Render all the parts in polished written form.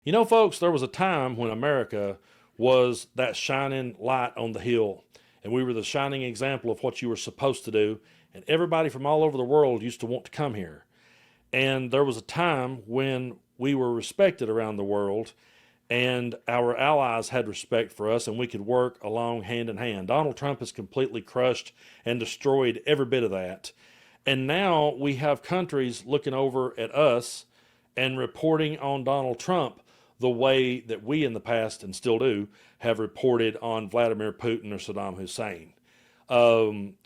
You know, folks, there was a time when America was that shining light on the hill, and we were the shining example of what you were supposed to do, and everybody from all over the world used to want to come here. And there was a time when we were respected around the world, and our allies had respect for us, and we could work along hand in hand. Donald Trump has completely crushed and destroyed every bit of that. And now we have countries looking over at us and reporting on Donald Trump the way that we in the past, and still do, have reported on Vladimir Putin or Saddam Hussein.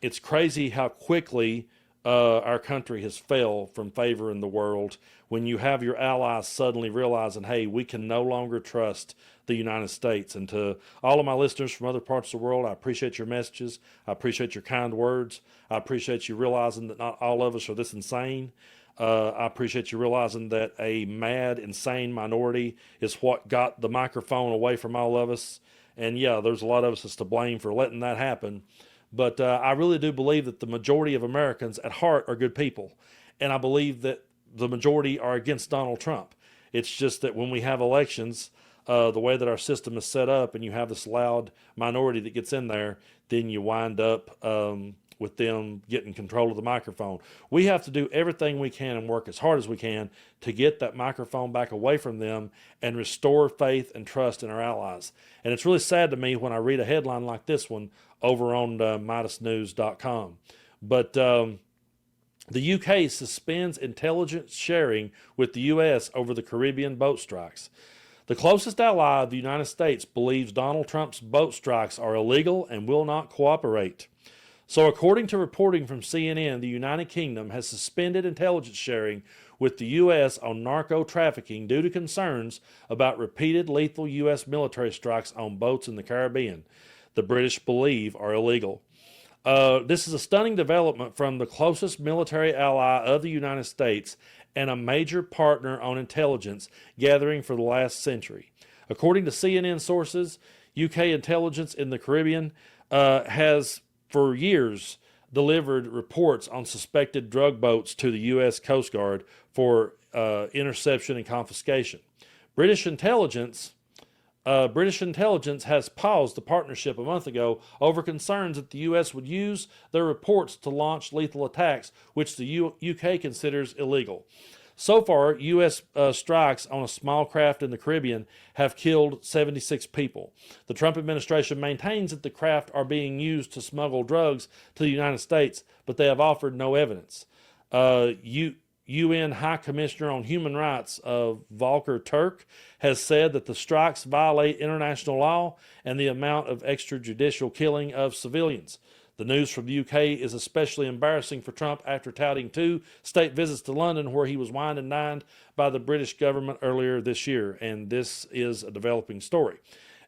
It's crazy how quickly our country has fell from favor in the world when you have your allies suddenly realizing, hey, we can no longer trust the United States. And to all of my listeners from other parts of the world, I appreciate your messages. I appreciate your kind words. I appreciate you realizing that not all of us are this insane. I appreciate you realizing that a mad, insane minority is what got the microphone away from all of us. And yeah, there's a lot of us that's to blame for letting that happen. But I really do believe that the majority of Americans at heart are good people. And I believe that the majority are against Donald Trump. It's just that when we have elections, the way that our system is set up and you have this loud minority that gets in there, then you wind up with them getting control of the microphone. We have to do everything we can and work as hard as we can to get that microphone back away from them and restore faith and trust in our allies. And it's really sad to me when I read a headline like this one over on MidasNews.com. But the UK suspends intelligence sharing with the US over the Caribbean boat strikes. The closest ally of the United States believes Donald Trump's boat strikes are illegal and will not cooperate. So, according to reporting from CNN, the United Kingdom has suspended intelligence sharing with the U.S. on narco trafficking due to concerns about repeated lethal U.S. military strikes on boats in the Caribbean, the British believe are illegal. This is a stunning development from the closest military ally of the United States and a major partner on intelligence gathering for the last century. According to CNN sources, UK intelligence in the Caribbean has for years delivered reports on suspected drug boats to the U.S. Coast Guard for interception and confiscation. British intelligence British intelligence has paused the partnership a month ago over concerns that the U.S. would use their reports to launch lethal attacks, which the UK considers illegal. So far, U.S. Strikes on a small craft in the Caribbean have killed 76 people. The Trump administration maintains that the craft are being used to smuggle drugs to the United States, but they have offered no evidence. UN High Commissioner on Human Rights, Volker Turk, has said that the strikes violate international law and the amount of extrajudicial killing of civilians. The news from the UK is especially embarrassing for Trump after touting 2 state visits to London where he was wined and dined by the British government earlier this year, and this is a developing story.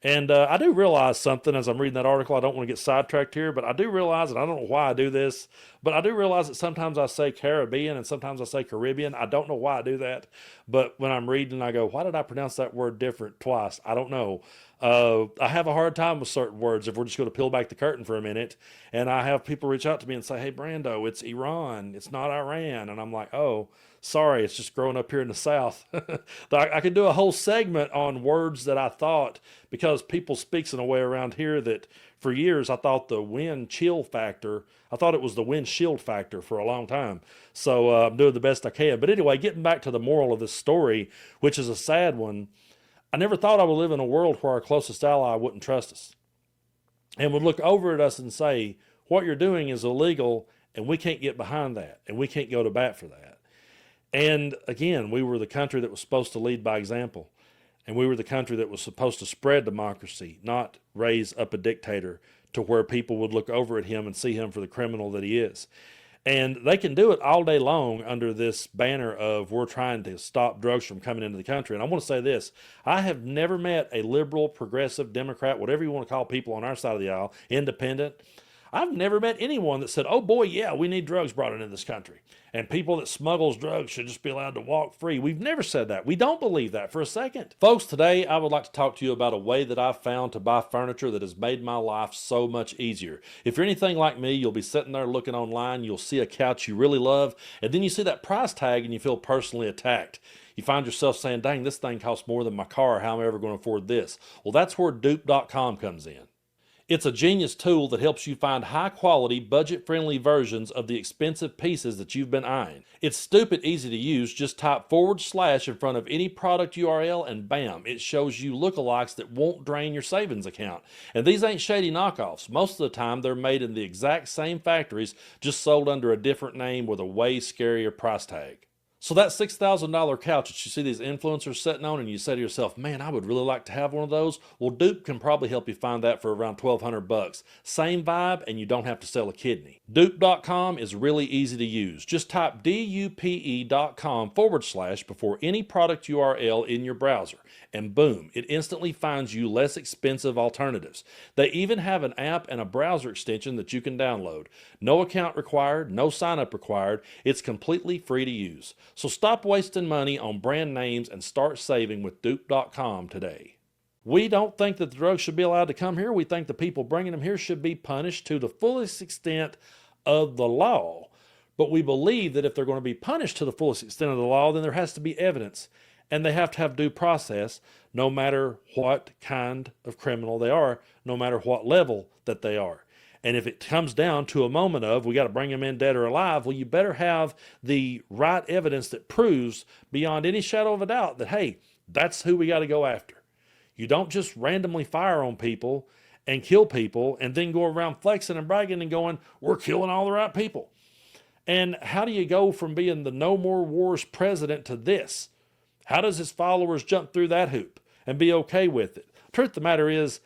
And I do realize something as I'm reading that article. I don't want to get sidetracked here, but I do realize, and I don't know why I do this, but I do realize that sometimes I say Caribbean and sometimes I say Caribbean. I don't know why I do that, but when I'm reading, I go, why did I pronounce that word different twice? I don't know. I have a hard time with certain words if we're just going to peel back the curtain for a minute. And I have people reach out to me and say, hey, Brando, it's Iran. It's not Iran. And I'm like, oh, sorry, it's just growing up here in the South. I could do a whole segment on words that I thought, because people speaks in a way around here that for years I thought the wind chill factor, I thought it was the windshield factor for a long time. So I'm doing the best I can. But anyway, getting back to the moral of this story, which is a sad one, I never thought I would live in a world where our closest ally wouldn't trust us and would look over at us and say, what you're doing is illegal and we can't get behind that and we can't go to bat for that. And again, we were the country that was supposed to lead by example. And we were the country that was supposed to spread democracy, not raise up a dictator to where people would look over at him and see him for the criminal that he is. And they can do it all day long under this banner of we're trying to stop drugs from coming into the country. And I want to say this. I have never met a liberal, progressive, Democrat, whatever you want to call people on our side of the aisle, independent. I've never met anyone that said, oh boy, yeah, we need drugs brought into this country. And people that smuggles drugs should just be allowed to walk free. We've never said that. We don't believe that for a second. Folks, today I would like to talk to you about a way that I've found to buy furniture that has made my life so much easier. If you're anything like me, you'll be sitting there looking online, you'll see a couch you really love, and then you see that price tag and you feel personally attacked. You find yourself saying, dang, this thing costs more than my car. How am I ever going to afford this? Well, that's where dupe.com comes in. It's a genius tool that helps you find high-quality, budget-friendly versions of the expensive pieces that you've been eyeing. It's stupid easy to use. Just type / in front of any product URL and bam, it shows you lookalikes that won't drain your savings account. And these ain't shady knockoffs. Most of the time, they're made in the exact same factories, just sold under a different name with a way scarier price tag. So that $6,000 couch that you see these influencers sitting on and you say to yourself, man, I would really like to have one of those. Well, Dupe can probably help you find that for around $1,200. Same vibe, and you don't have to sell a kidney. Dupe.com is really easy to use. Just type dupe.com / before any product URL in your browser. And boom, it instantly finds you less expensive alternatives. They even have an app and a browser extension that you can download. No account required, no sign up required. It's completely free to use. So stop wasting money on brand names and start saving with dupe.com today. We don't think that the drugs should be allowed to come here. We think the people bringing them here should be punished to the fullest extent of the law. But we believe that if they're going to be punished to the fullest extent of the law, then there has to be evidence. And they have to have due process, no matter what kind of criminal they are, no matter what level that they are. And if it comes down to a moment of, we got to bring them in dead or alive, well, you better have the right evidence that proves beyond any shadow of a doubt that, hey, that's who we got to go after. You don't just randomly fire on people and kill people and then go around flexing and bragging and going, we're killing all the right people. And how do you go from being the No More Wars president to this? How does his followers jump through that hoop and be okay with it? Truth of the matter is,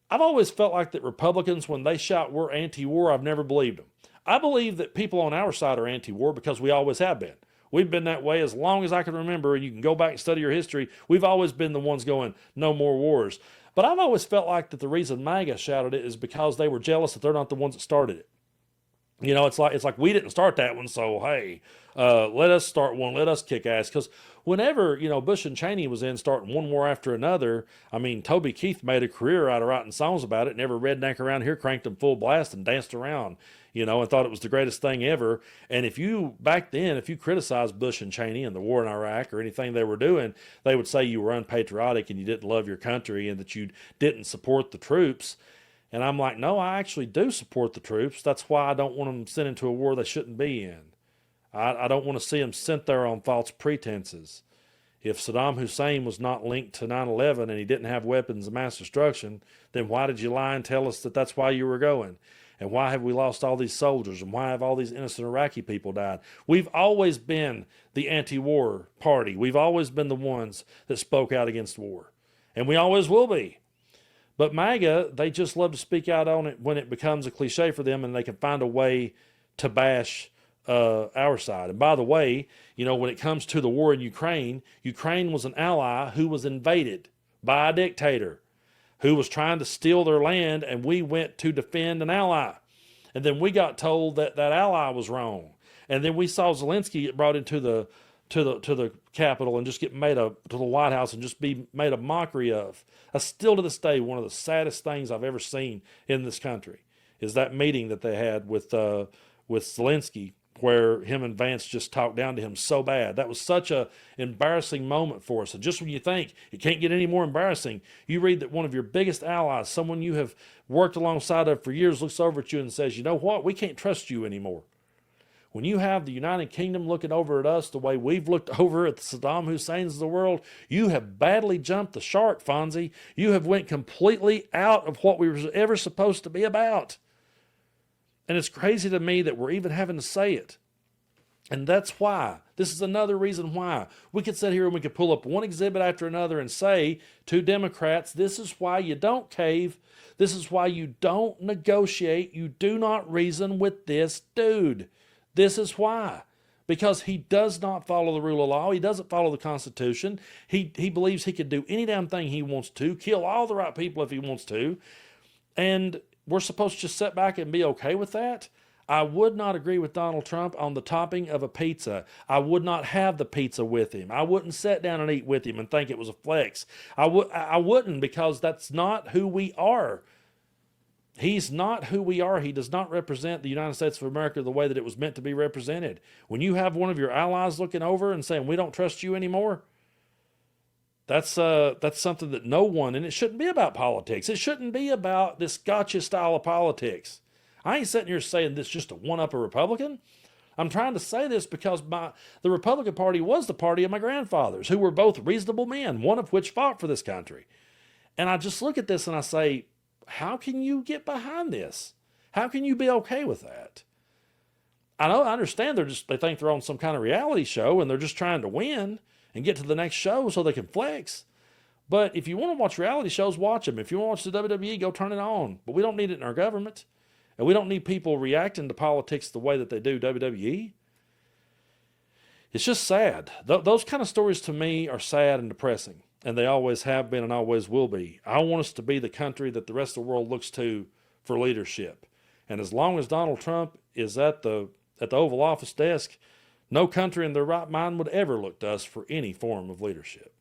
I've always felt like that Republicans, when they shout we're anti-war, I've never believed them. I believe that people on our side are anti-war because we always have been. We've been that way as long as I can remember, and you can go back and study your history. We've always been the ones going, no more wars. But I've always felt like that the reason MAGA shouted it is because they were jealous that they're not the ones that started it. You know, it's like we didn't start that one, so hey, let us start one, let us kick ass. Because whenever, Bush and Cheney was in starting one war after another, I mean, Toby Keith made a career out of writing songs about it, and every redneck around here cranked them full blast and danced around, and thought it was the greatest thing ever. And if you criticized Bush and Cheney and the war in Iraq or anything they were doing, they would say you were unpatriotic and you didn't love your country and that you didn't support the troops. And I'm like, no, I actually do support the troops. That's why I don't want them sent into a war they shouldn't be in. I don't want to see them sent there on false pretenses. If Saddam Hussein was not linked to 9/11 and he didn't have weapons of mass destruction, then why did you lie and tell us that that's why you were going? And why have we lost all these soldiers? And why have all these innocent Iraqi people died? We've always been the anti-war party. We've always been the ones that spoke out against war. And we always will be. But MAGA, they just love to speak out on it when it becomes a cliche for them and they can find a way to bash our side. And by the way, when it comes to the war in Ukraine, Ukraine was an ally who was invaded by a dictator who was trying to steal their land, and we went to defend an ally. And then we got told that that ally was wrong. And then we saw Zelensky get brought into the Capitol and just get to the White House and just be made a mockery of. That's still to this day one of the saddest things I've ever seen in this country is that meeting that they had with Zelensky, where him and Vance just talked down to him so bad. That was such a embarrassing moment for us. And just when you think it can't get any more embarrassing, you read that one of your biggest allies, someone you have worked alongside of for years, looks over at you and says, you know what, we can't trust you anymore. When you have the United Kingdom looking over at us the way we've looked over at the Saddam Husseins of the world, you have badly jumped the shark, Fonzie. You have went completely out of what we were ever supposed to be about. And it's crazy to me that we're even having to say it. And that's why. This is another reason why. We could sit here and we could pull up one exhibit after another and say to Democrats, this is why you don't cave. This is why you don't negotiate. You do not reason with this dude. This is why. Because he does not follow the rule of law. He doesn't follow the Constitution. He believes he could do any damn thing he wants to, kill all the right people if he wants to. And we're supposed to just sit back and be okay with that? I would not agree with Donald Trump on the topping of a pizza. I would not have the pizza with him. I wouldn't sit down and eat with him and think it was a flex. I wouldn't, because that's not who we are. He's not who we are. He does not represent the United States of America the way that it was meant to be represented. When you have one of your allies looking over and saying, we don't trust you anymore, that's something that no one, and it shouldn't be about politics. It shouldn't be about this gotcha style of politics. I ain't sitting here saying this just to one-up a Republican. I'm trying to say this because the Republican Party was the party of my grandfathers, who were both reasonable men, one of which fought for this country. And I just look at this and I say, how can you get behind this? How can you be okay with that? I understand they think they're on some kind of reality show and they're just trying to win and get to the next show so they can flex. But if you want to watch reality shows, watch them. If you want to watch the WWE, go turn it on. But we don't need it in our government. And we don't need people reacting to politics the way that they do WWE. It's just sad. Those kind of stories to me are sad and depressing. And they always have been and always will be. I want us to be the country that the rest of the world looks to for leadership. And as long as Donald Trump is at the Oval Office desk, no country in their right mind would ever look to us for any form of leadership.